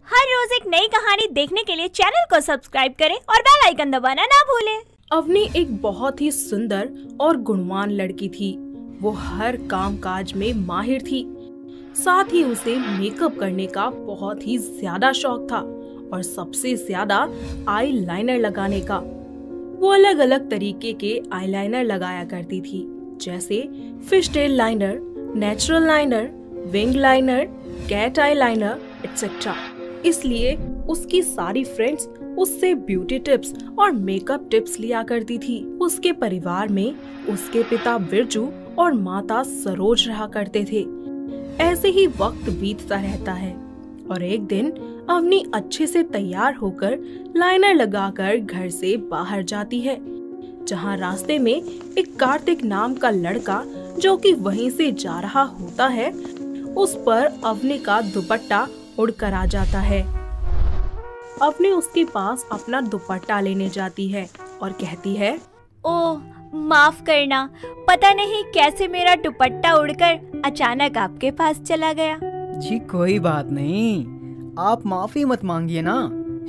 हर रोज एक नई कहानी देखने के लिए चैनल को सब्सक्राइब करें और बेल आइकन दबाना ना भूलें। अवनी एक बहुत ही सुंदर और गुणवान लड़की थी। वो हर काम काज में माहिर थी। साथ ही उसे मेकअप करने का बहुत ही ज्यादा शौक था और सबसे ज्यादा आई लाइनर लगाने का। वो अलग अलग तरीके के आई लाइनर लगाया करती थी, जैसे fish tail liner, natural liner, wing liner, cat eye liner etcetera. इसलिए उसकी सारी फ्रेंड्स उससे ब्यूटी टिप्स और मेकअप टिप्स लिया करती थी। उसके परिवार में उसके पिता बिरजू और माता सरोज रहा करते थे। ऐसे ही वक्त बीतता रहता है और एक दिन अवनी अच्छे से तैयार होकर लाइनर लगाकर घर से बाहर जाती है, जहाँ रास्ते में एक कार्तिक नाम का लड़का जो कि वहीं से जा रहा होता है, उस पर अवनी का दुपट्टा उड़कर आ जाता है। अवनी उसके पास अपना दुपट्टा लेने जाती है और कहती है, ओह माफ करना, पता नहीं कैसे मेरा दुपट्टा उड़कर अचानक आपके पास चला गया। जी कोई बात नहीं, आप माफी मत मांगिए ना।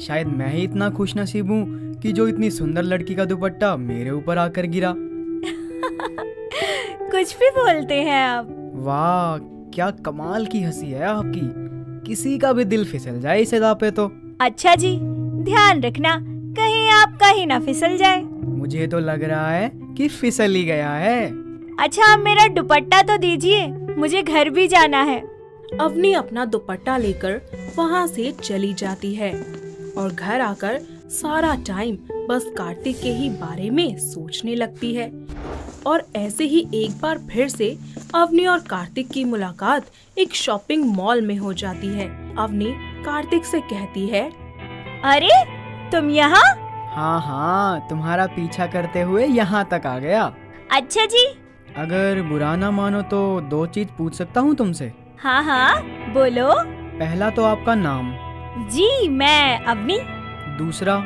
शायद मैं ही इतना खुश नसीब हूँ कि जो इतनी सुंदर लड़की का दुपट्टा मेरे ऊपर आकर गिरा। कुछ भी बोलते हैं आप। वाह, क्या कमाल की हंसी है आपकी। किसी का भी दिल फिसल जाए इस अदा पे तो। अच्छा जी, ध्यान रखना कहीं आपका ही ना फिसल जाए। मुझे तो लग रहा है कि फिसल ही गया है। अच्छा, मेरा दुपट्टा तो दीजिए, मुझे घर भी जाना है। अवनी अपना दुपट्टा लेकर वहाँ से चली जाती है और घर आकर सारा टाइम बस कार्तिक के ही बारे में सोचने लगती है। और ऐसे ही एक बार फिर से अवनी और कार्तिक की मुलाकात एक शॉपिंग मॉल में हो जाती है। अवनी कार्तिक से कहती है, अरे तुम यहाँ? हाँ, तुम्हारा पीछा करते हुए यहाँ तक आ गया। अच्छा जी। अगर बुरा ना मानो तो 2 चीज पूछ सकता हूँ तुमसे? हाँ, बोलो। पहला तो आपका नाम। जी, मैं अवनी। दूसरा,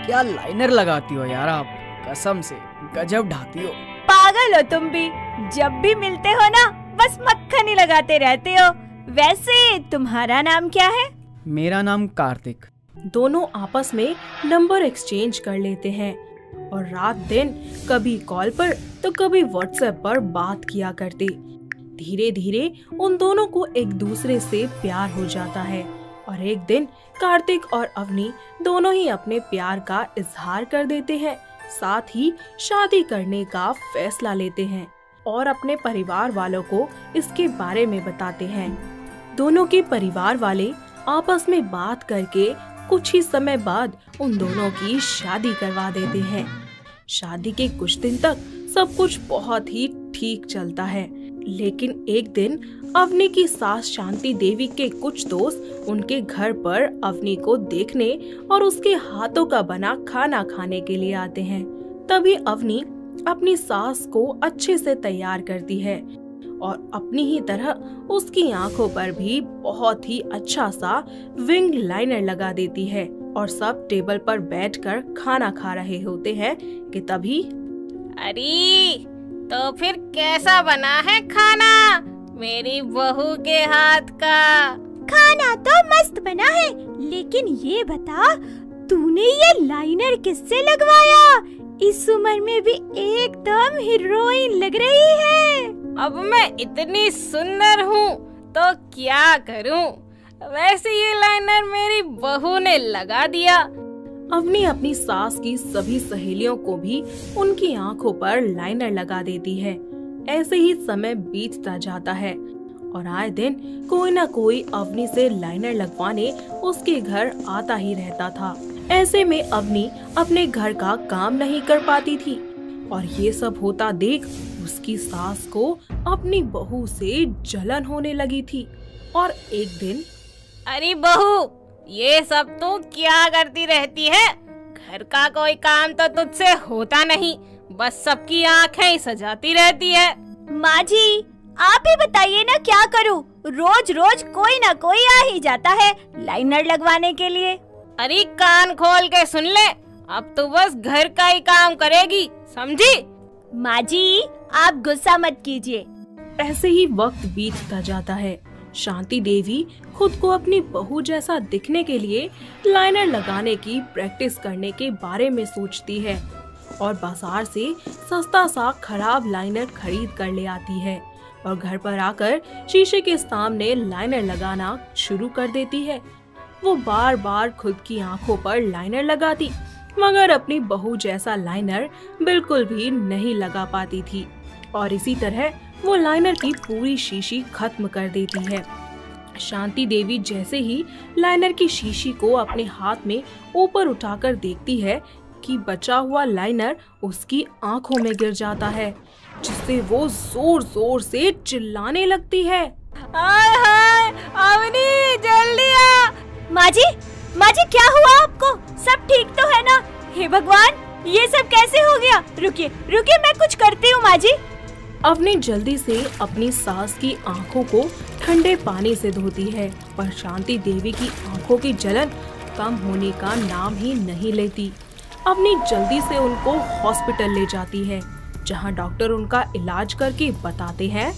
क्या लाइनर लगाती हो यार आप, कसम से गजब ढाती हो। पागल हो तुम भी, जब भी मिलते हो ना बस मक्खन ही लगाते रहते हो। वैसे तुम्हारा नाम क्या है? मेरा नाम कार्तिक। दोनों आपस में नंबर एक्सचेंज कर लेते हैं और रात दिन कभी कॉल पर तो कभी व्हाट्सएप पर बात किया करते। धीरे धीरे उन दोनों को एक दूसरे से प्यार हो जाता है और एक दिन कार्तिक और अवनी दोनों ही अपने प्यार का इजहार कर देते हैं। साथ ही शादी करने का फैसला लेते हैं और अपने परिवार वालों को इसके बारे में बताते हैं। दोनों के परिवार वाले आपस में बात करके कुछ ही समय बाद उन दोनों की शादी करवा देते हैं। शादी के कुछ दिन तक सब कुछ बहुत ही ठीक चलता है, लेकिन एक दिन अवनी की सास शांति देवी के कुछ दोस्त उनके घर पर अवनी को देखने और उसके हाथों का बना खाना खाने के लिए आते हैं। तभी अवनी अपनी सास को अच्छे से तैयार करती है और अपनी ही तरह उसकी आंखों पर भी बहुत ही अच्छा सा विंग लाइनर लगा देती है और सब टेबल पर बैठकर खाना खा रहे होते हैं कि तभी, अरे तो फिर कैसा बना है खाना मेरी बहू के हाथ का? खाना तो मस्त बना है, लेकिन ये बता तूने ये लाइनर किससे लगवाया? इस उम्र में भी एकदम हीरोइन लग रही है। अब मैं इतनी सुंदर हूँ तो क्या करूँ? वैसे ये लाइनर मेरी बहू ने लगा दिया। अवनी अपनी सास की सभी सहेलियों को भी उनकी आंखों पर लाइनर लगा देती है। ऐसे ही समय बीतता जाता है और आए दिन कोई न कोई अवनी से लाइनर लगवाने उसके घर आता ही रहता था। ऐसे में अवनी अपने घर का काम नहीं कर पाती थी और ये सब होता देख उसकी सास को अपनी बहू से जलन होने लगी थी। और एक दिन, अरे बहू, ये सब तू क्या करती रहती है? घर का कोई काम तो तुझसे होता नहीं, बस सबकी आंखें ही सजाती रहती है। माँ जी, आप ही बताइए ना क्या करूँ? रोज रोज कोई ना कोई आ ही जाता है लाइनर लगवाने के लिए। अरे कान खोल के सुन ले, अब तू बस घर का ही काम करेगी, समझी? माँ जी, आप गुस्सा मत कीजिए। ऐसे ही वक्त बीतता जाता है शांति देवी खुद को अपनी बहू जैसा दिखने के लिए लाइनर लगाने की प्रैक्टिस करने के बारे में सोचती है और बाजार से सस्ता सा खराब लाइनर खरीद कर ले आती है और घर पर आकर शीशे के सामने लाइनर लगाना शुरू कर देती है। वो बार बार खुद की आंखों पर लाइनर लगाती, मगर अपनी बहू जैसा लाइनर बिल्कुल भी नहीं लगा पाती थी और इसी तरह वो लाइनर की पूरी शीशी खत्म कर देती है। शांति देवी जैसे ही लाइनर की शीशी को अपने हाथ में ऊपर उठाकर देखती है कि बचा हुआ लाइनर उसकी आंखों में गिर जाता है, जिससे वो जोर जोर से चिल्लाने लगती है। हाय हाय अवनी, जल्दी आ। माँ जी क्या हुआ आपको? सब ठीक तो है ना? हे भगवान, ये सब कैसे हो गया? रुकिए मैं कुछ करती हूँ माँ जी। अवनी जल्दी से अपनी सास की आंखों को ठंडे पानी से धोती है, पर शांति देवी की आंखों की जलन कम होने का नाम ही नहीं लेती। अवनी जल्दी से उनको हॉस्पिटल ले जाती है, जहां डॉक्टर उनका इलाज करके बताते हैं।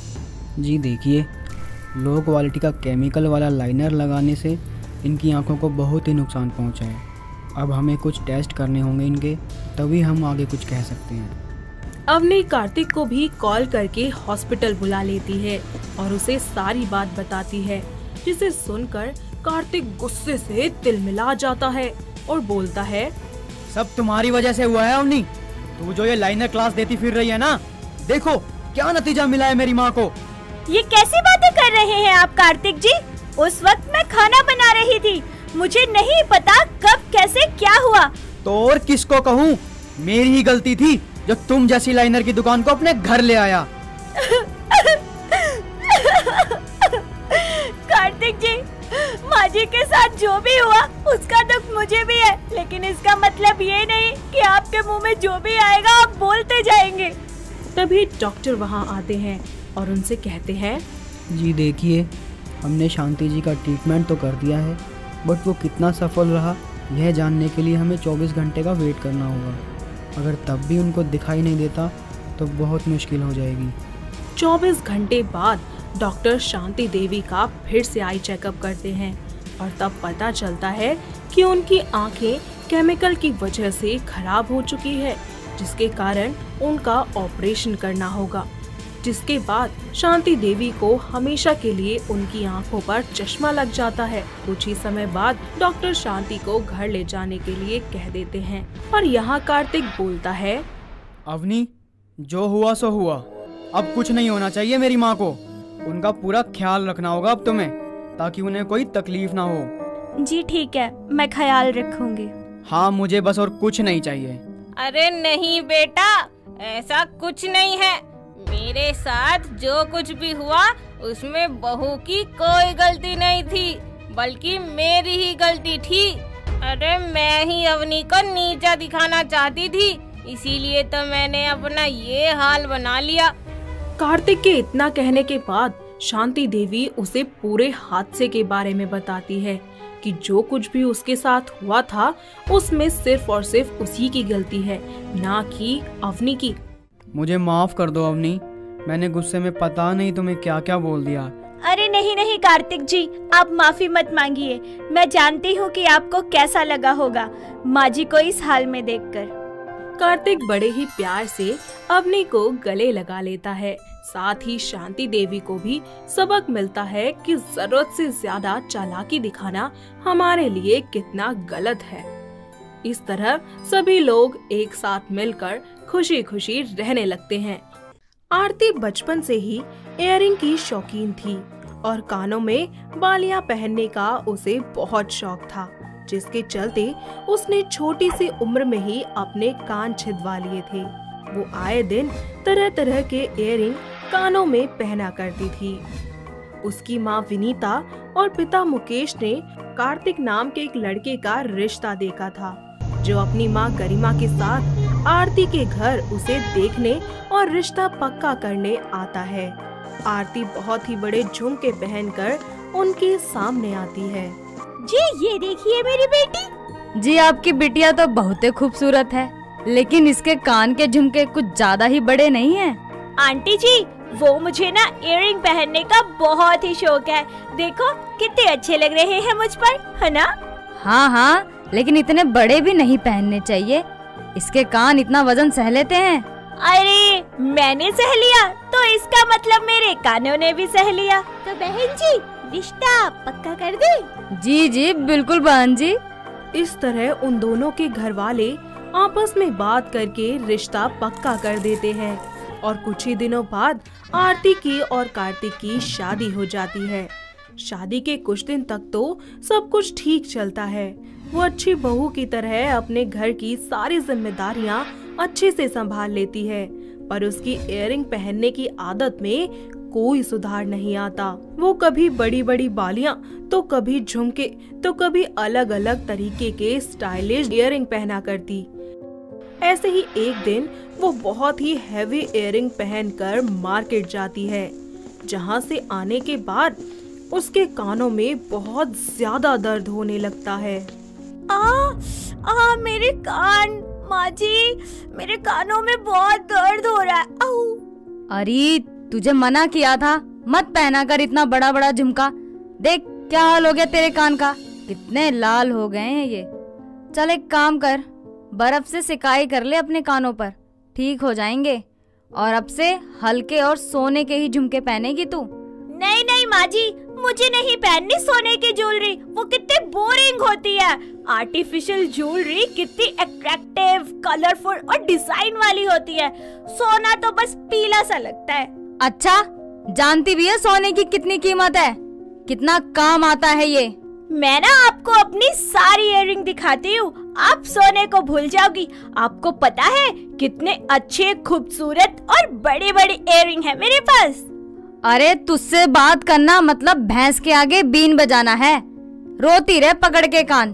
जी देखिए, लो क्वालिटी का केमिकल वाला लाइनर लगाने से इनकी आंखों को बहुत ही नुकसान पहुंचा है। अब हमें कुछ टेस्ट करने होंगे इनके, तभी हम आगे कुछ कह सकते हैं। अवनी कार्तिक को भी कॉल करके हॉस्पिटल बुला लेती है और उसे सारी बात बताती है, जिसे सुनकर कार्तिक गुस्से से तिलमिला जाता है और बोलता है, सब तुम्हारी वजह से हुआ है अवनी। तू जो ये लाइनर क्लास देती फिर रही है ना, देखो क्या नतीजा मिला है मेरी माँ को। ये कैसी बातें कर रहे हैं आप कार्तिक जी? उस वक्त मैं खाना बना रही थी, मुझे नहीं पता कब कैसे क्या हुआ। तो और किसको कहूँ, मेरी ही गलती थी जो तुम जैसी लाइनर की दुकान को अपने घर ले आया। कार्तिक जी, माँ जी के साथ जो भी हुआ उसका दुख मुझे भी है, लेकिन इसका मतलब ये नहीं कि आपके मुंह में जो भी आएगा आप बोलते जाएंगे। तभी डॉक्टर वहाँ आते हैं और उनसे कहते हैं, जी देखिए, हमने शांति जी का ट्रीटमेंट तो कर दिया है, बट वो कितना सफल रहा यह जानने के लिए हमें 24 घंटे का वेट करना होगा। अगर तब भी उनको दिखाई नहीं देता तो बहुत मुश्किल हो जाएगी। 24 घंटे बाद डॉक्टर शांति देवी का फिर से आई चेकअप करते हैं और तब पता चलता है कि उनकी आंखें केमिकल की वजह से खराब हो चुकी है, जिसके कारण उनका ऑपरेशन करना होगा। जिसके बाद शांति देवी को हमेशा के लिए उनकी आंखों पर चश्मा लग जाता है। कुछ ही समय बाद डॉक्टर शांति को घर ले जाने के लिए कह देते हैं और यहाँ कार्तिक बोलता है, अवनी, जो हुआ सो हुआ, अब कुछ नहीं होना चाहिए मेरी माँ को। उनका पूरा ख्याल रखना होगा अब तुम्हें, ताकि उन्हें कोई तकलीफ ना हो। जी ठीक है, मैं ख्याल रखूंगी। हाँ, मुझे बस और कुछ नहीं चाहिए। अरे नहीं बेटा, ऐसा कुछ नहीं है। मेरे साथ जो कुछ भी हुआ उसमें बहू की कोई गलती नहीं थी, बल्कि मेरी ही गलती थी। अरे मैं ही अवनी को नीचा दिखाना चाहती थी, इसीलिए तो मैंने अपना ये हाल बना लिया। कार्तिक के इतना कहने के बाद शांति देवी उसे पूरे हादसे के बारे में बताती है कि जो कुछ भी उसके साथ हुआ था उसमें सिर्फ और सिर्फ उसी की गलती है, ना कि अवनी की। मुझे माफ कर दो अवनी, मैंने गुस्से में पता नहीं तुम्हें क्या क्या बोल दिया। अरे नहीं कार्तिक जी, आप माफी मत मांगिए। मैं जानती हूँ कि आपको कैसा लगा होगा माँ जी को इस हाल में देखकर। कार्तिक बड़े ही प्यार से अवनी को गले लगा लेता है। साथ ही शांति देवी को भी सबक मिलता है कि जरूरत से ज्यादा चालाकी दिखाना हमारे लिए कितना गलत है। इस तरह सभी लोग एक साथ मिलकर खुशी खुशी रहने लगते हैं। आरती बचपन से ही इयररिंग की शौकीन थी और कानों में बालियां पहनने का उसे बहुत शौक था, जिसके चलते उसने छोटी सी उम्र में ही अपने कान छिदवा लिए थे। वो आए दिन तरह तरह के इयररिंग कानों में पहना करती थी। उसकी माँ विनीता और पिता मुकेश ने कार्तिक नाम के एक लड़के का रिश्ता देखा था, जो अपनी माँ गरिमा के साथ आरती के घर उसे देखने और रिश्ता पक्का करने आता है। आरती बहुत ही बड़े झुमके पहनकर उनके सामने आती है। जी ये देखिए मेरी बेटी। जी आपकी बिटिया तो बहुत ही खूबसूरत है, लेकिन इसके कान के झुमके कुछ ज्यादा ही बड़े नहीं हैं। आंटी जी, वो मुझे ना इयररिंग पहनने का बहुत ही शौक है। देखो कितने अच्छे लग रहे हैं मुझ पर, है ना? हाँ हाँ, लेकिन इतने बड़े भी नहीं पहनने चाहिए, इसके कान इतना वजन सह लेते हैं। अरे मैंने सह लिया तो इसका मतलब मेरे कानों ने भी सह लिया। तो बहन जी रिश्ता पक्का कर दे? जी जी बिल्कुल बहन जी। इस तरह उन दोनों के घर वाले आपस में बात करके रिश्ता पक्का कर देते हैं और कुछ ही दिनों बाद आरती की और कार्तिक की शादी हो जाती है। शादी के कुछ दिन तक तो सब कुछ ठीक चलता है। वो अच्छी बहू की तरह अपने घर की सारी जिम्मेदारियां अच्छे से संभाल लेती है, पर उसकी इयररिंग पहनने की आदत में कोई सुधार नहीं आता। वो कभी बड़ी बड़ी बालियां, तो कभी झुमके, तो कभी अलग अलग तरीके के स्टाइलिश इयररिंग पहना करती। ऐसे ही एक दिन वो बहुत ही हैवी इयररिंग पहनकर मार्केट जाती है, जहाँ से आने के बाद उसके कानों में बहुत ज्यादा दर्द होने लगता है। मेरे कान, माँ जी, मेरे कानों में बहुत दर्द हो रहा है। अरे तुझे मना किया था मत पहना कर इतना बड़ा बड़ा झुमका। देख क्या हाल हो गया तेरे कान का, कितने लाल हो गए हैं ये। चल एक काम कर, बर्फ से सिकाई कर ले अपने कानों पर, ठीक हो जाएंगे। और अब से हल्के और सोने के ही झुमके पहनेगी तू। नहीं नहीं माँ जी, मुझे नहीं पहननी सोने की ज्वेलरी, वो कितनी बोरिंग होती है। आर्टिफिशियल ज्वेलरी कितनी अट्रैक्टिव, कलरफुल और डिजाइन वाली होती है। सोना तो बस पीला सा लगता है। अच्छा, जानती भी है सोने की कितनी कीमत है, कितना काम आता है ये। मैं ना आपको अपनी सारी इयररिंग दिखाती हूँ, आप सोने को भूल जाओगी। आपको पता है कितने अच्छे, खूबसूरत और बड़े बड़े इयररिंग है मेरे पास। अरे तुझसे बात करना मतलब भैंस के आगे बीन बजाना है, रोती रहे पकड़ के कान।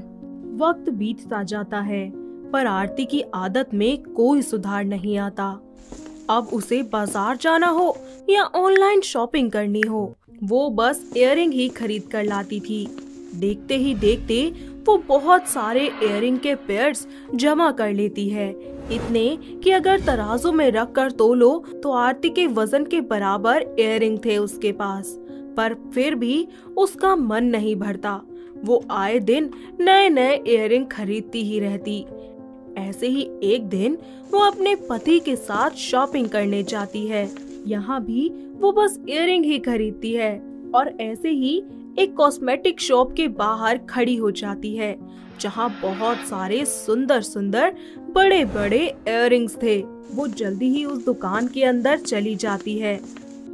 वक्त बीतता जाता है, पर आरती की आदत में कोई सुधार नहीं आता। अब उसे बाजार जाना हो या ऑनलाइन शॉपिंग करनी हो, वो बस इयररिंग ही खरीद कर लाती थी। देखते ही देखते वो बहुत सारे इयररिंग के पेयर्स जमा कर लेती है, इतने कि अगर तराजू में रख कर तोलो तो आरती के वजन के बराबर इयररिंग थे उसके पास। पर फिर भी उसका मन नहीं भरता, वो आए दिन नए नए इयररिंग खरीदती ही रहती। ऐसे ही एक दिन वो अपने पति के साथ शॉपिंग करने जाती है। यहाँ भी वो बस इयररिंग ही खरीदती है और ऐसे ही एक कॉस्मेटिक शॉप के बाहर खड़ी हो जाती है, जहाँ बहुत सारे सुंदर सुंदर बड़े बड़े इयररिंग्स थे। वो जल्दी ही उस दुकान के अंदर चली जाती है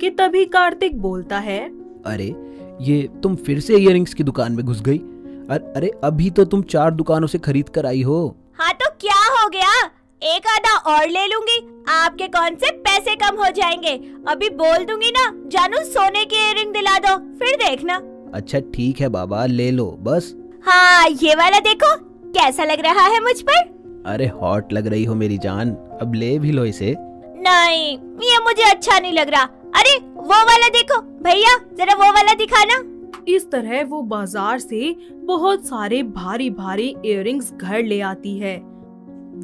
कि तभी कार्तिक बोलता है, अरे ये तुम फिर से इयररिंग्स की दुकान में घुस गई? अरे अभी तो तुम 4 दुकानों से खरीद कर आई हो। हाँ तो क्या हो गया, एक आधा और ले लूंगी, आपके कौन से पैसे कम हो जाएंगे। अभी बोल दूंगी ना, जानू सोने की इयररिंग दिला दो, फिर देखना। अच्छा ठीक है बाबा, ले लो बस। हाँ ये वाला देखो कैसा लग रहा है मुझ पर। अरे हॉट लग रही हो मेरी जान, अब ले भी लो इसे। नहीं ये मुझे अच्छा नहीं लग रहा। अरे वो वाला देखो भैया, जरा वो वाला दिखाना। इस तरह वो बाजार से बहुत सारे भारी भारी इयररिंग्स घर ले आती है।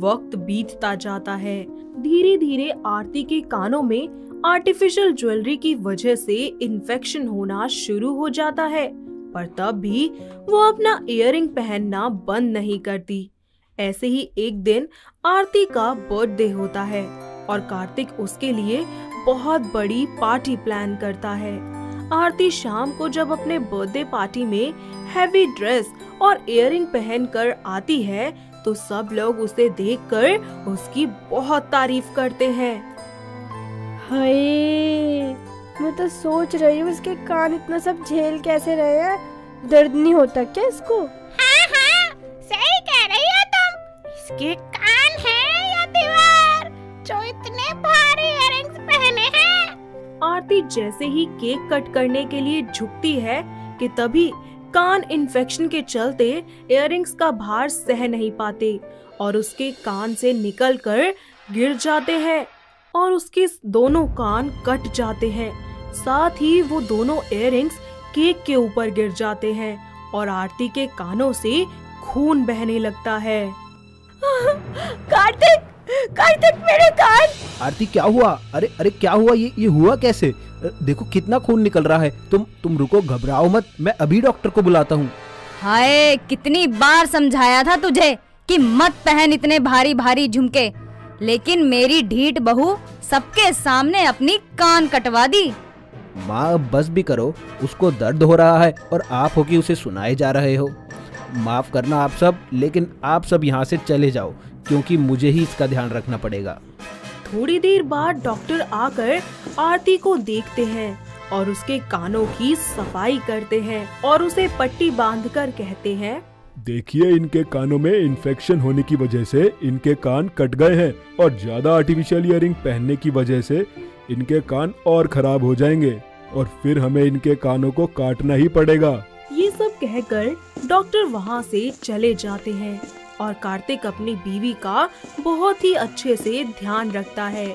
वक्त बीतता जाता है, धीरे धीरे आरती के कानों में आर्टिफिशियल ज्वेलरी की वजह से इन्फेक्शन होना शुरू हो जाता है, पर तब भी वो अपना इयररिंग पहनना बंद नहीं करती। ऐसे ही एक दिन आरती का बर्थडे होता है और कार्तिक उसके लिए बहुत बड़ी पार्टी प्लान करता है। आरती शाम को जब अपने बर्थडे पार्टी में हैवी ड्रेस और इयररिंग पहनकर आती है तो सब लोग उसे देखकर उसकी बहुत तारीफ करते हैं। हाय, मैं तो सोच रही हूँ इसके कान इतना सब झेल कैसे रहे हैं, दर्द नहीं होता क्या इसको? हाँ हाँ, सही कह रही हो तुम। इसके कान हैं या दीवार जो इतने भारी इयररिंग्स पहने हैं। आरती जैसे ही केक कट करने के लिए झुकती है कि तभी कान इन्फेक्शन के चलते इयररिंग्स का भार सह नहीं पाते और उसके कान से निकलकर गिर जाते हैं और उसके दोनों कान कट जाते हैं। साथ ही वो दोनों इयररिंग्स केक के ऊपर गिर जाते हैं और आरती के कानों से खून बहने लगता है। कार्तिक कार्तिक मेरे कान। आरती क्या हुआ? अरे अरे क्या हुआ? ये हुआ कैसे? देखो कितना खून निकल रहा है। तुम रुको, घबराओ मत, मैं अभी डॉक्टर को बुलाता हूँ। हाय, कितनी बार समझाया था तुझे कि मत पहन इतने भारी भारी झुमके, लेकिन मेरी ढीठ बहू सबके सामने अपनी कान कटवा दी। माँ बस भी करो, उसको दर्द हो रहा है और आप हो कि उसे सुनाए जा रहे हो। माफ करना आप सब, लेकिन आप सब यहाँ से चले जाओ क्योंकि मुझे ही इसका ध्यान रखना पड़ेगा। थोड़ी देर बाद डॉक्टर आकर आरती को देखते हैं और उसके कानों की सफाई करते हैं और उसे पट्टी बांधकर कहते हैं, देखिए इनके कानों में इन्फेक्शन होने की वजह से इनके कान कट गए हैं और ज्यादा आर्टिफिशियल ईयरिंग पहनने की वजह से इनके कान और खराब हो जाएंगे और फिर हमें इनके कानों को काटना ही पड़ेगा। ये सब कहकर डॉक्टर वहाँ से चले जाते हैं और कार्तिक अपनी बीवी का बहुत ही अच्छे से ध्यान रखता है।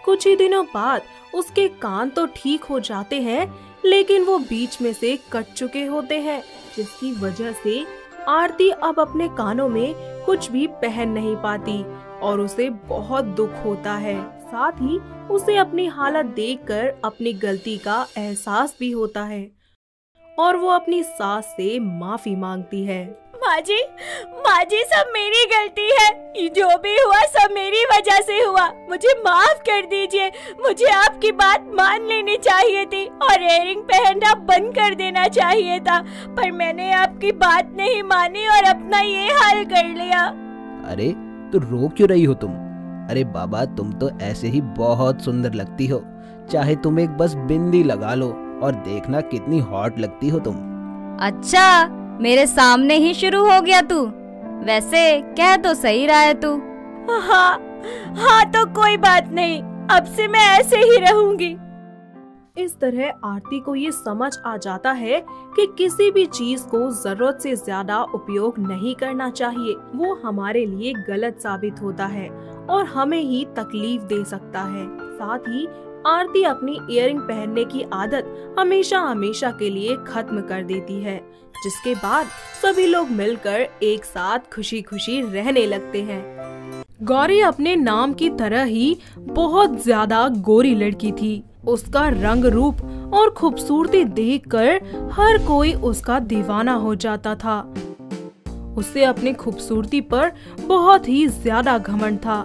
कुछ ही दिनों बाद उसके कान तो ठीक हो जाते हैं, लेकिन वो बीच में से कट चुके होते हैं, जिसकी वजह से आरती अब अपने कानों में कुछ भी पहन नहीं पाती और उसे बहुत दुख होता है। साथ ही उसे अपनी हालत देखकर अपनी गलती का एहसास भी होता है और वो अपनी सास से माफी मांगती है। माँ जी सब मेरी गलती है, जो भी हुआ सब मेरी वजह से हुआ, मुझे माफ कर दीजिए। मुझे आपकी बात मान लेनी चाहिए थी और इयरिंग पहनना बंद कर देना चाहिए था, पर मैंने आपकी बात नहीं मानी और अपना ये हाल कर लिया। अरे तो रो क्यों रही हो तुम? अरे बाबा, तुम तो ऐसे ही बहुत सुंदर लगती हो, चाहे तुम एक बस बिंदी लगा लो और देखना कितनी हॉट लगती हो तुम। अच्छा, मेरे सामने ही शुरू हो गया तू? वैसे कह तो सही रहा है तू। हाँ तो कोई बात नहीं, अब से मैं ऐसे ही रहूंगी। इस तरह आरती को ये समझ आ जाता है कि किसी भी चीज को जरूरत से ज्यादा उपयोग नहीं करना चाहिए। वो हमारे लिए गलत साबित होता है और हमें ही तकलीफ दे सकता है। साथ ही आरती अपनी इयरिंग पहनने की आदत हमेशा के लिए खत्म कर देती है, जिसके बाद सभी लोग मिलकर एक साथ खुशी खुशी रहने लगते हैं। गौरी अपने नाम की तरह ही बहुत ज्यादा गोरी लड़की थी। उसका रंग रूप और खूबसूरती देखकर हर कोई उसका दीवाना हो जाता था। उसे अपनी खूबसूरती पर बहुत ही ज्यादा घमंड था।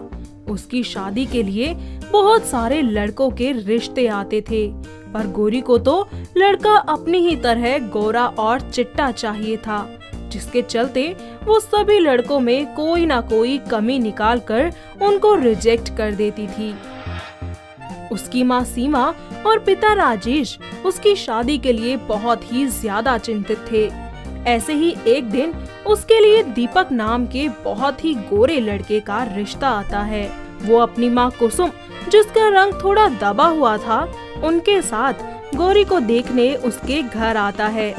उसकी शादी के लिए बहुत सारे लड़कों के रिश्ते आते थे, पर गोरी को तो लड़का अपनी ही तरह गोरा और चिट्टा चाहिए था, जिसके चलते वो सभी लड़कों में कोई ना कोई कमी निकालकर उनको रिजेक्ट कर देती थी। उसकी माँ सीमा और पिता राजेश उसकी शादी के लिए बहुत ही ज्यादा चिंतित थे। ऐसे ही एक दिन उसके लिए दीपक नाम के बहुत ही गोरे लड़के का रिश्ता आता है। वो अपनी माँ कुसुम, जिसका रंग थोड़ा दबा हुआ था, उनके साथ गौरी को देखने उसके घर आता है।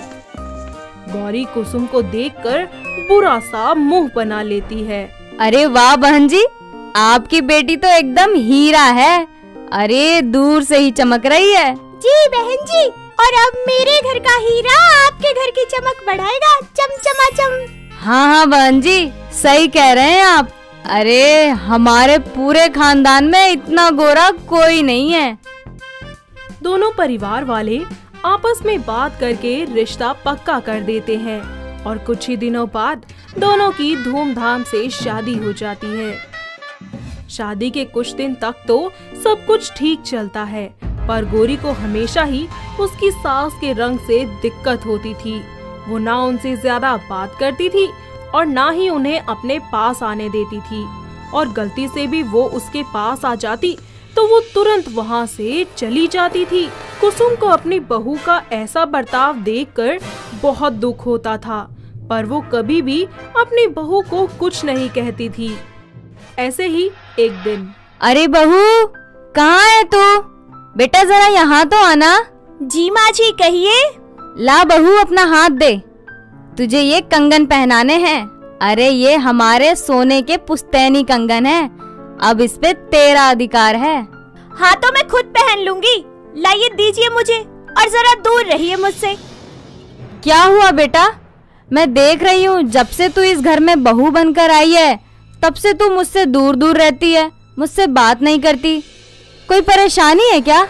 गौरी कुसुम को देखकर बुरा सा मुंह बना लेती है। अरे वाह बहन जी, आपकी बेटी तो एकदम हीरा है। अरे दूर से ही चमक रही है। जी बहन जी, और अब मेरे घर का हीरा आपके घर की चमक बढ़ाएगा, चमचमाचम। हाँ बहन जी, सही कह रहे हैं आप। अरे हमारे पूरे खानदान में इतना गोरा कोई नहीं है। दोनों परिवार वाले आपस में बात करके रिश्ता पक्का कर देते हैं और कुछ ही दिनों बाद दोनों की धूमधाम से शादी हो जाती है। शादी के कुछ दिन तक तो सब कुछ ठीक चलता है, पर गोरी को हमेशा ही उसकी सास के रंग से दिक्कत होती थी। वो ना उनसे ज्यादा बात करती थी और ना ही उन्हें अपने पास आने देती थी, और गलती से भी वो उसके पास आ जाती तो वो तुरंत वहाँ से चली जाती थी। कुसुम को अपनी बहू का ऐसा बर्ताव देखकर बहुत दुख होता था, पर वो कभी भी अपनी बहू को कुछ नहीं कहती थी। ऐसे ही एक दिन, अरे बहू, कहाँ है तू? बेटा जरा यहाँ तो आना। जी माँ जी, कहिए। ला बहू, अपना हाथ दे, तुझे ये कंगन पहनाने हैं। अरे ये हमारे सोने के पुश्तैनी कंगन है, अब इस पे तेरा अधिकार है। हाँ तो मैं खुद पहन लूंगी, लाइए दीजिए मुझे, और जरा दूर रहिए मुझसे। क्या हुआ बेटा? मैं देख रही हूँ जब से तू इस घर में बहू बनकर आई है तब से तू मुझसे दूर दूर रहती है, मुझसे बात नहीं करती। कोई परेशानी है क्या?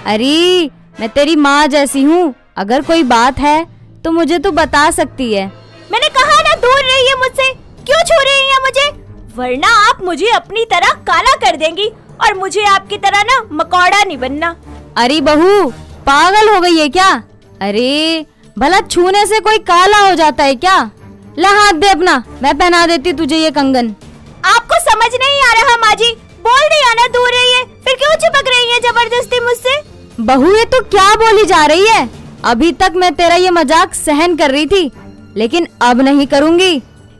अरे मैं तेरी माँ जैसी हूँ, अगर कोई बात है तो मुझे तू बता सकती है। मैंने कहा ना दूर रहिए मुझसे, क्यों छू रही हैं मुझे? वरना आप मुझे अपनी तरह काला कर देंगी और मुझे आपकी तरह ना मकौड़ा नहीं बनना। अरे बहू, पागल हो गई है क्या? अरे भला छूने से कोई काला हो जाता है क्या? ला हाथ दे अपना, मैं पहना देती तुझे ये कंगन। आपको समझ नहीं आ रहा माँ जी, बोल दिया ना दूर रहिए, फिर क्यों चिपक रही है जबरदस्ती मुझसे? बहू ये तो क्या बोली जा रही है? अभी तक मैं तेरा ये मजाक सहन कर रही थी, लेकिन अब नहीं करूँगी।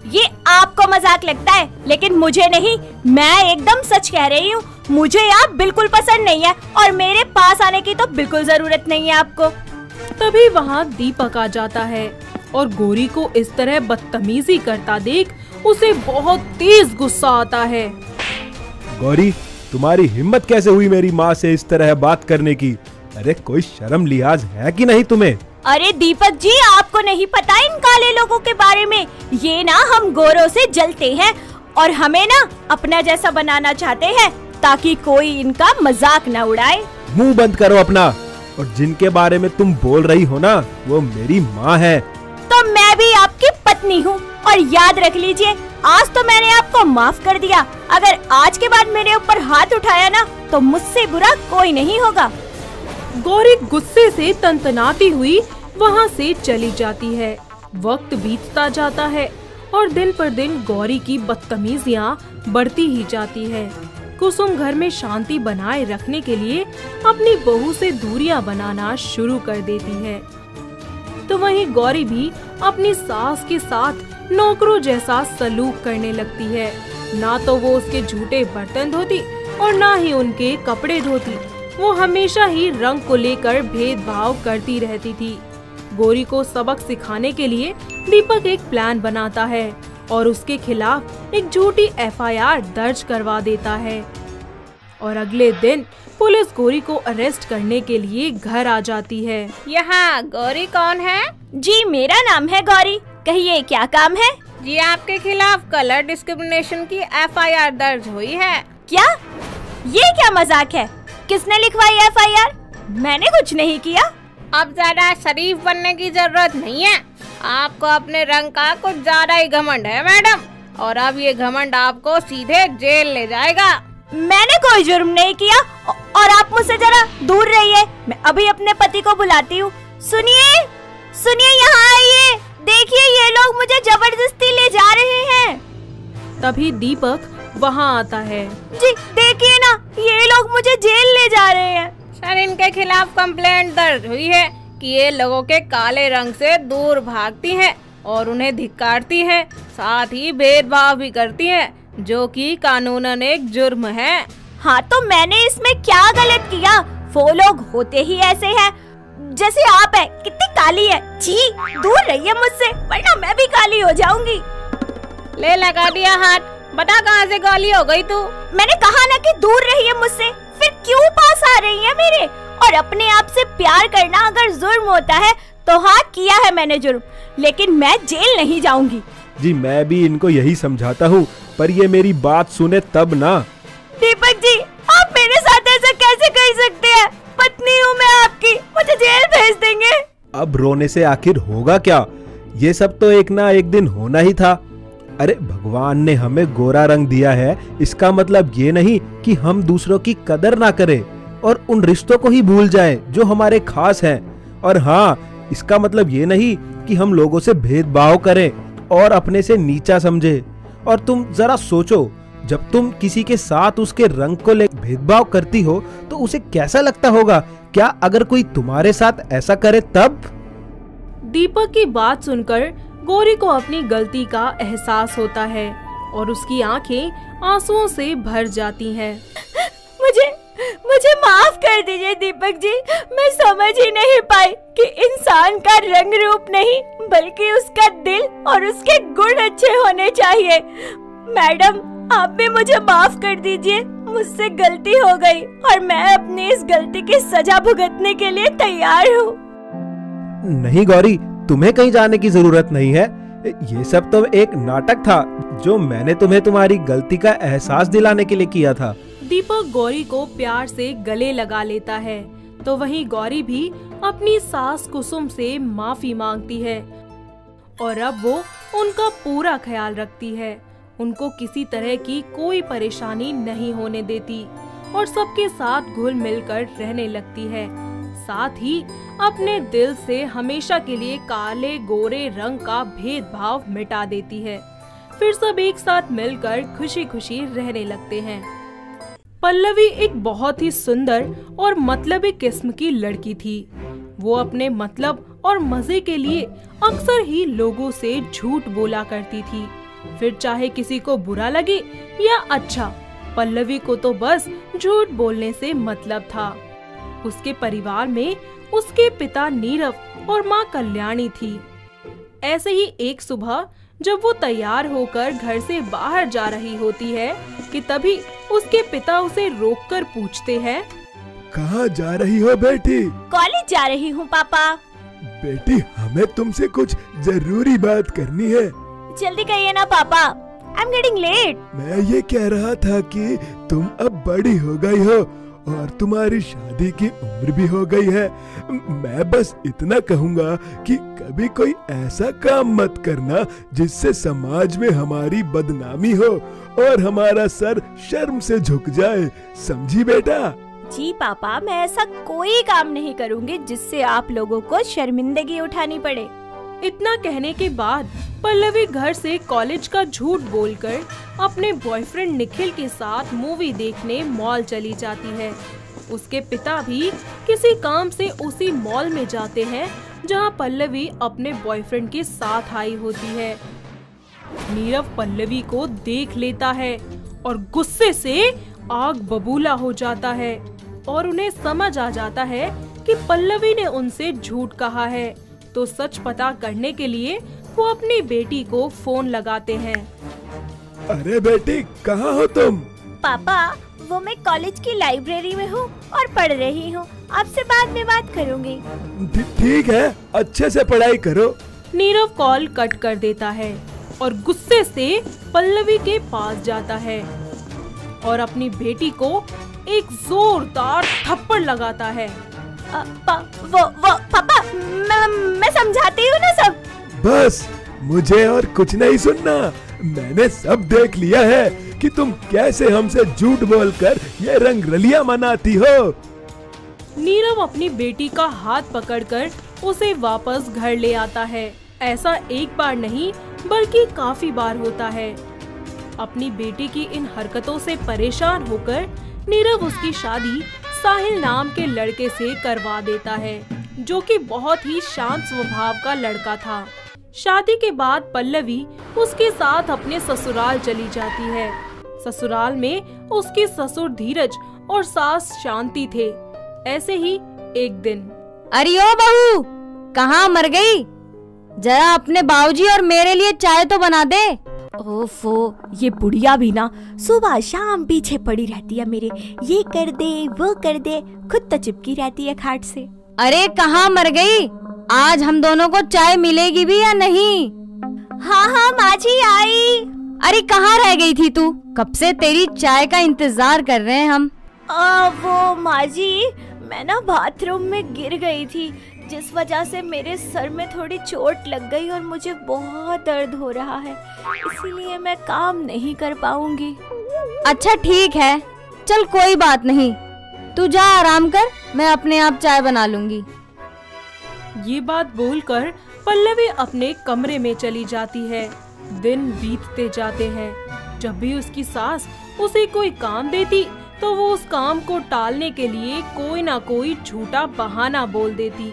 ये आपको मजाक लगता है, लेकिन मुझे नहीं। मैं एकदम सच कह रही हूँ, मुझे आप बिल्कुल पसंद नहीं है और मेरे पास आने की तो बिल्कुल जरूरत नहीं है आपको। तभी वहाँ दीपक आ जाता है और गौरी को इस तरह बदतमीजी करता देख उसे बहुत तेज गुस्सा आता है। गौरी, तुम्हारी हिम्मत कैसे हुई मेरी माँ से इस तरह बात करने की? अरे कोई शर्म लिहाज है कि नहीं तुम्हें? अरे दीपक जी, आपको नहीं पता इन काले लोगों के बारे में। ये ना हम गोरों से जलते हैं और हमें ना अपना जैसा बनाना चाहते हैं ताकि कोई इनका मजाक न उड़ाए। मुंह बंद करो अपना। और जिनके बारे में तुम बोल रही हो ना, वो मेरी माँ है। तो मैं भी आपकी पत्नी हूँ और याद रख लीजिए, आज तो मैंने आपको माफ कर दिया। अगर आज के बाद मेरे ऊपर हाथ उठाया ना तो मुझसे बुरा कोई नहीं होगा। गौरी गुस्से से तनतनाती हुई वहाँ से चली जाती है। वक्त बीतता जाता है और दिन पर दिन गौरी की बदतमीजियाँ बढ़ती ही जाती है। कुसुम घर में शांति बनाए रखने के लिए अपनी बहू से दूरियां बनाना शुरू कर देती है, तो वहीं गौरी भी अपनी सास के साथ नौकरों जैसा सलूक करने लगती है। ना तो वो उसके झूठे बर्तन धोती और ना ही उनके कपड़े धोती। वो हमेशा ही रंग को लेकर भेदभाव करती रहती थी। गौरी को सबक सिखाने के लिए दीपक एक प्लान बनाता है और उसके खिलाफ एक झूठी FIR दर्ज करवा देता है। और अगले दिन पुलिस गौरी को अरेस्ट करने के लिए घर आ जाती है। यहाँ गौरी कौन है? जी मेरा नाम है गौरी, कहिए क्या काम है? जी आपके खिलाफ कलर डिस्क्रिमिनेशन की FIR दर्ज हुई है। क्या? ये क्या मजाक है? किसने लिखवाई FIR? मैंने कुछ नहीं किया। अब ज्यादा शरीफ बनने की जरूरत नहीं है, आपको अपने रंग का कुछ ज्यादा ही घमंड है मैडम, और अब ये घमंड आपको सीधे जेल ले जाएगा। मैंने कोई जुर्म नहीं किया और आप मुझसे जरा दूर रहिए। मैं अभी अपने पति को बुलाती हूँ। सुनिए सुनिए, यहाँ आइए, देखिए ये लोग मुझे जबरदस्ती ले जा रहे हैं। तभी दीपक वहाँ आता है। जी देखिए ना, ये लोग मुझे जेल ले जा रहे हैं। सर इनके खिलाफ कंप्लेंट दर्ज हुई है कि ये लोगों के काले रंग से दूर भागती हैं और उन्हें धिक्कारती हैं, साथ ही भेदभाव भी करती हैं, जो कि कानूनन एक जुर्म है। हाँ तो मैंने इसमें क्या गलत किया? वो लोग होते ही ऐसे हैं, जैसे आप है। कितनी काली है, छी, दूर रहिए मुझसे वरना मैं भी काली हो जाऊंगी। ले लगा दिया हाथ, बता कहाँ से काली हो गई तू? मैंने कहा ना कि दूर रहिए मुझसे, फिर क्यों पास आ रही है मेरे? और अपने आप से प्यार करना अगर जुर्म होता है तो हाँ किया है मैंने जुर्म, लेकिन मैं जेल नहीं जाऊंगी। जी मैं भी इनको यही समझाता हूँ, पर ये मेरी बात सुने तब ना। दीपक जी, आप मेरे साथ ऐसा कैसे कर सकते हैं? पत्नी हूँ मैं आपकी, मुझे जेल भेज देंगे। अब रोने से आखिर होगा क्या? ये सब तो एक ना एक दिन होना ही था। अरे भगवान ने हमें गोरा रंग दिया है, इसका मतलब ये नहीं कि हम दूसरों की कदर ना करें और उन रिश्तों को ही भूल जाएं जो हमारे खास हैं। और हाँ, इसका मतलब ये नहीं कि हम लोगों से भेदभाव करें और अपने से नीचा समझे। और तुम जरा सोचो, जब तुम किसी के साथ उसके रंग को लेकर भेदभाव करती हो तो उसे कैसा लगता होगा? क्या अगर कोई तुम्हारे साथ ऐसा करे तब? दीपक की बात सुनकर गौरी को अपनी गलती का एहसास होता है और उसकी आंखें आंसुओं से भर जाती हैं। मुझे माफ कर दीजिए दीपक जी, मैं समझ ही नहीं पाई कि इंसान का रंग रूप नहीं बल्कि उसका दिल और उसके गुण अच्छे होने चाहिए। मैडम आप भी मुझे माफ कर दीजिए, मुझसे गलती हो गई और मैं अपनी इस गलती की सजा भुगतने के लिए तैयार हूँ। नहीं गौरी, तुम्हें कहीं जाने की जरूरत नहीं है। ये सब तो एक नाटक था जो मैंने तुम्हें तुम्हारी गलती का एहसास दिलाने के लिए किया था। दीपक गौरी को प्यार से गले लगा लेता है तो वहीं गौरी भी अपनी सास कुसुम से माफी मांगती है और अब वो उनका पूरा ख्याल रखती है। उनको किसी तरह की कोई परेशानी नहीं होने देती और सबके साथ घुल मिलकर रहने लगती है। साथ ही अपने दिल से हमेशा के लिए काले गोरे रंग का भेदभाव मिटा देती है। फिर सब एक साथ मिलकर खुशी खुशी रहने लगते हैं। पल्लवी एक बहुत ही सुंदर और मतलबी किस्म की लड़की थी। वो अपने मतलब और मजे के लिए अक्सर ही लोगों से झूठ बोला करती थी, फिर चाहे किसी को बुरा लगे या अच्छा, पल्लवी को तो बस झूठ बोलने से मतलब था। उसके परिवार में उसके पिता नीरव और माँ कल्याणी थी। ऐसे ही एक सुबह जब वो तैयार होकर घर से बाहर जा रही होती है कि तभी उसके पिता उसे रोककर पूछते हैं, कहाँ जा रही हो बेटी? कॉलेज जा रही हूँ पापा। बेटी, हमें तुमसे कुछ जरूरी बात करनी है। जल्दी कहिए ना पापा, आई एम गेटिंग लेट। मैं ये कह रहा था कि तुम अब बड़ी हो गई हो और तुम्हारी शादी की उम्र भी हो गई है। मैं बस इतना कहूँगा कि कभी कोई ऐसा काम मत करना जिससे समाज में हमारी बदनामी हो और हमारा सर शर्म से झुक जाए, समझी बेटा? जी पापा, मैं ऐसा कोई काम नहीं करूँगी जिससे आप लोगों को शर्मिंदगी उठानी पड़े। इतना कहने के बाद पल्लवी घर से कॉलेज का झूठ बोलकर अपने बॉयफ्रेंड निखिल के साथ मूवी देखने मॉल चली जाती है। उसके पिता भी किसी काम से उसी मॉल में जाते हैं जहां पल्लवी अपने बॉयफ्रेंड के साथ आई होती है। नीरव पल्लवी को देख लेता है और गुस्से से आग बबूला हो जाता है और उन्हें समझ आ जाता है कि पल्लवी ने उनसे झूठ कहा है। तो सच पता करने के लिए वो अपनी बेटी को फोन लगाते हैं। अरे बेटी, कहाँ हो तुम? पापा, वो मैं कॉलेज की लाइब्रेरी में हूँ और पढ़ रही हूँ। आपसे बाद में बात करूँगी। ठीक है, अच्छे से पढ़ाई करो। नीरव कॉल कट कर देता है और गुस्से से पल्लवी के पास जाता है और अपनी बेटी को एक जोरदार थप्पड़ लगाता है। पापा, मैं समझाती हूँ ना सब। बस, मुझे और कुछ नहीं सुनना। मैंने सब देख लिया है कि तुम कैसे हमसे झूठ बोलकर ये रंगरलियां मनाती हो। नीरव अपनी बेटी का हाथ पकड़कर उसे वापस घर ले आता है। ऐसा एक बार नहीं बल्कि काफी बार होता है। अपनी बेटी की इन हरकतों से परेशान होकर नीरव उसकी शादी साहिल नाम के लड़के से करवा देता है, जो कि बहुत ही शांत स्वभाव का लड़का था। शादी के बाद पल्लवी उसके साथ अपने ससुराल चली जाती है। ससुराल में उसके ससुर धीरज और सास शांति थे। ऐसे ही एक दिन, अरे ओ बहू, कहाँ मर गई? जरा अपने बाबूजी और मेरे लिए चाय तो बना दे। ओफो, ये बुढ़िया भी ना सुबह शाम पीछे पड़ी रहती है मेरे। ये कर दे, वो कर दे, खुद तो चिपकी रहती है खाट से। अरे कहाँ मर गई? आज हम दोनों को चाय मिलेगी भी या नहीं? हाँ हाँ माँ जी आई। अरे कहाँ रह गई थी तू? कब से तेरी चाय का इंतजार कर रहे हैं हम। वो माँ जी, मैं ना बाथरूम में गिर गई थी, जिस वजह से मेरे सर में थोड़ी चोट लग गई और मुझे बहुत दर्द हो रहा है, इसीलिए मैं काम नहीं कर पाऊंगी। अच्छा ठीक है, चल कोई बात नहीं, तू जा आराम कर, मैं अपने आप चाय बना लूंगी। ये बात बोलकर पल्लवी अपने कमरे में चली जाती है। दिन बीतते जाते हैं। जब भी उसकी सास उसे कोई काम देती तो वो उस काम को टालने के लिए कोई ना कोई झूठा बहाना बोल देती।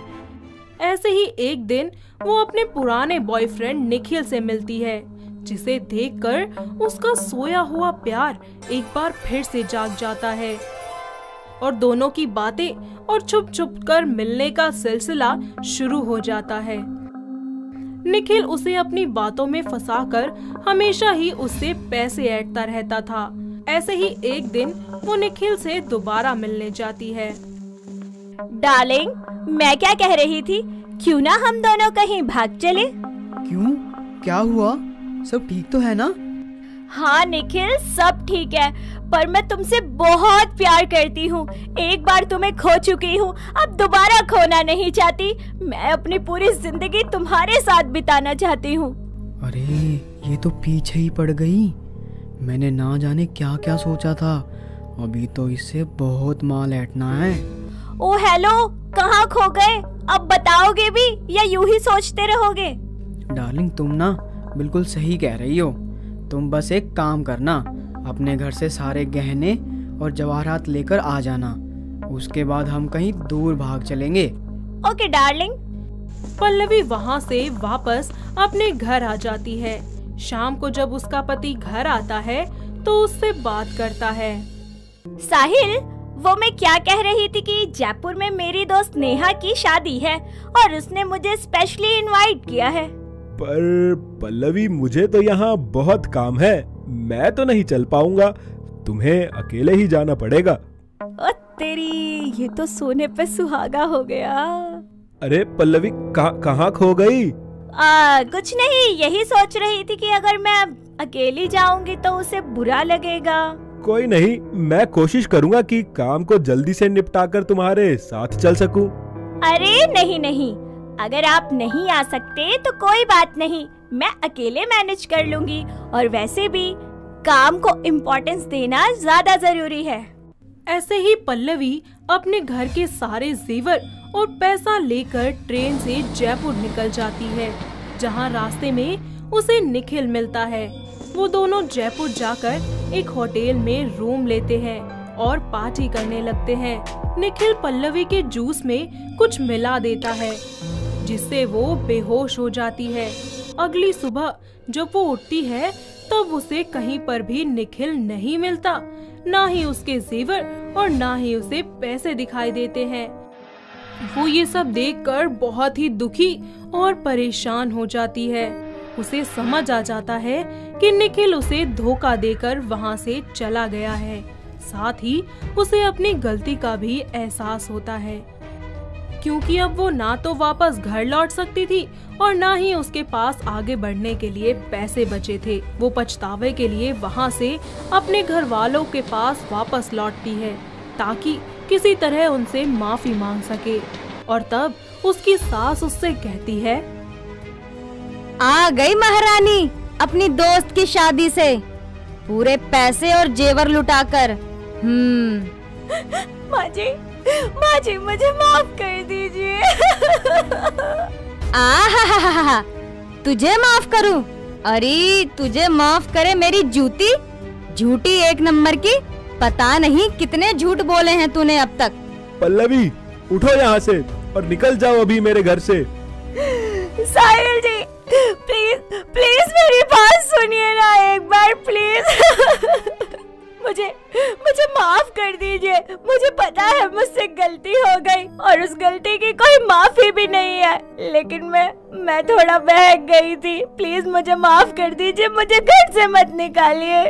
ऐसे ही एक दिन वो अपने पुराने बॉयफ्रेंड निखिल से मिलती है, जिसे देखकर उसका सोया हुआ प्यार एक बार फिर से जाग जाता है और दोनों की बातें और छुप छुप कर मिलने का सिलसिला शुरू हो जाता है। निखिल उसे अपनी बातों में फंसाकर हमेशा ही उससे पैसे ऐंठता रहता था। ऐसे ही एक दिन वो निखिल से दोबारा मिलने जाती है। डार्लिंग, मैं क्या कह रही थी, क्यों ना हम दोनों कहीं भाग चले? क्यों? क्या हुआ? सब ठीक तो है ना? हाँ निखिल, सब ठीक है, पर मैं तुमसे बहुत प्यार करती हूँ। एक बार तुम्हें खो चुकी हूँ, अब दोबारा खोना नहीं चाहती। मैं अपनी पूरी जिंदगी तुम्हारे साथ बिताना चाहती हूँ। अरे ये तो पीछे ही पड़ गई। मैंने ना जाने क्या क्या सोचा था। अभी तो इससे बहुत माल ऐंठना है। ओ हेलो, कहाँ खो गए? अब बताओगे भी या यूं ही सोचते रहोगे? डार्लिंग तुम ना बिल्कुल सही कह रही हो। तुम बस एक काम करना, अपने घर से सारे गहने और जवाहरात लेकर आ जाना। उसके बाद हम कहीं दूर भाग चलेंगे। Okay darling. पल्लवी वहाँ से वापस अपने घर आ जाती है। शाम को जब उसका पति घर आता है तो उससे बात करता है। साहिल, वो मैं क्या कह रही थी कि जयपुर में मेरी दोस्त नेहा की शादी है और उसने मुझे स्पेशली इनवाइट किया है। पर पल्लवी, मुझे तो यहाँ बहुत काम है, मैं तो नहीं चल पाऊंगा। तुम्हें अकेले ही जाना पड़ेगा। ओ तेरी, ये तो सोने पे सुहागा हो गया। अरे पल्लवी, कहाँ खो गई? कुछ नहीं, यही सोच रही थी कि अगर मैं अकेली जाऊंगी तो उसे बुरा लगेगा। कोई नहीं, मैं कोशिश करूंगा कि काम को जल्दी से निपटाकर तुम्हारे साथ चल सकूं। अरे नहीं नहीं, अगर आप नहीं आ सकते तो कोई बात नहीं, मैं अकेले मैनेज कर लूंगी। और वैसे भी काम को इम्पोर्टेंस देना ज्यादा जरूरी है। ऐसे ही पल्लवी अपने घर के सारे जेवर और पैसा लेकर ट्रेन से जयपुर निकल जाती है, जहां रास्ते में उसे निखिल मिलता है। वो दोनों जयपुर जाकर एक होटल में रूम लेते हैं और पार्टी करने लगते हैं। निखिल पल्लवी के जूस में कुछ मिला देता है जिससे वो बेहोश हो जाती है। अगली सुबह जब वो उठती है तब उसे कहीं पर भी निखिल नहीं मिलता, ना ही उसके जेवर और ना ही उसे पैसे दिखाई देते हैं। वो ये सब देखकर बहुत ही दुखी और परेशान हो जाती है। उसे समझ आ जाता है कि निखिल उसे धोखा देकर वहाँ से चला गया है। साथ ही उसे अपनी गलती का भी एहसास होता है, क्योंकि अब वो ना तो वापस घर लौट सकती थी और ना ही उसके पास आगे बढ़ने के लिए पैसे बचे थे। वो पछतावे के लिए वहाँ से अपने घर वालों के पास वापस लौटती है ताकि किसी तरह उनसे माफी मांग सके। और तब उसकी सास उससे कहती है, आ गई महारानी अपनी दोस्त की शादी से पूरे पैसे और जेवर लुटाकर। माँ जी मुझे माफ कर दीजिए। आहा, तुझे माफ करूं? अरे तुझे माफ करे मेरी जूती, झूठी एक नंबर की। पता नहीं कितने झूठ बोले हैं तूने अब तक। पल्लवी, उठो यहाँ से और निकल जाओ अभी मेरे घर से। साहिल जी, प्लीज मेरी बात सुनिए ना एक बार, प्लीज। मुझे माफ कर दीजिए। मुझे पता है मुझसे गलती हो गई और उस गलती की कोई माफी भी नहीं है, लेकिन मैं थोड़ा बहक गई थी। प्लीज मुझे माफ कर दीजिए, मुझे घर से मत निकालिए।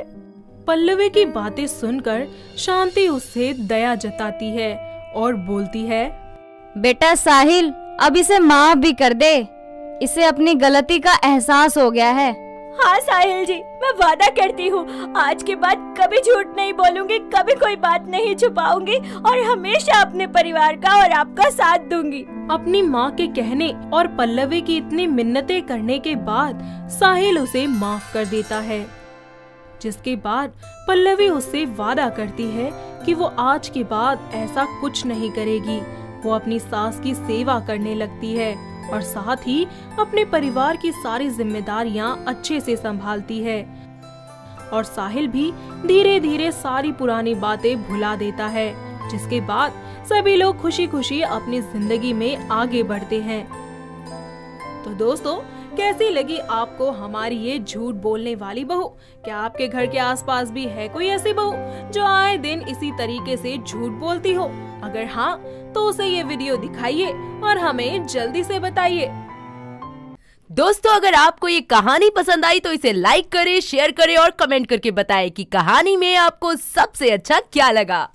पल्लवी की बातें सुनकर शांति उससे दया जताती है और बोलती है, बेटा साहिल, अब इसे माफ भी कर दे। इसे अपनी गलती का एहसास हो गया है। हाँ साहिल जी, मैं वादा करती हूँ आज के बाद कभी झूठ नहीं बोलूंगी, कभी कोई बात नहीं छुपाऊंगी और हमेशा अपने परिवार का और आपका साथ दूंगी। अपनी माँ के कहने और पल्लवी की इतनी मिन्नतें करने के बाद साहिल उसे माफ कर देता है, जिसके बाद पल्लवी उससे वादा करती है कि वो आज के बाद ऐसा कुछ नहीं करेगी। वो अपनी सास की सेवा करने लगती है और साथ ही अपने परिवार की सारी जिम्मेदारियां अच्छे से संभालती है। और साहिल भी धीरे धीरे सारी पुरानी बातें भुला देता है, जिसके बाद सभी लोग खुशी खुशी अपनी जिंदगी में आगे बढ़ते हैं। तो दोस्तों, कैसी लगी आपको हमारी ये झूठ बोलने वाली बहू? क्या आपके घर के आसपास भी है कोई ऐसी बहू जो आए दिन इसी तरीके से झूठ बोलती हो? अगर हाँ, तो उसे ये वीडियो दिखाइए और हमें जल्दी से बताइए। दोस्तों, अगर आपको ये कहानी पसंद आई तो इसे लाइक करें, शेयर करें और कमेंट करके बताएं कि कहानी में आपको सबसे अच्छा क्या लगा।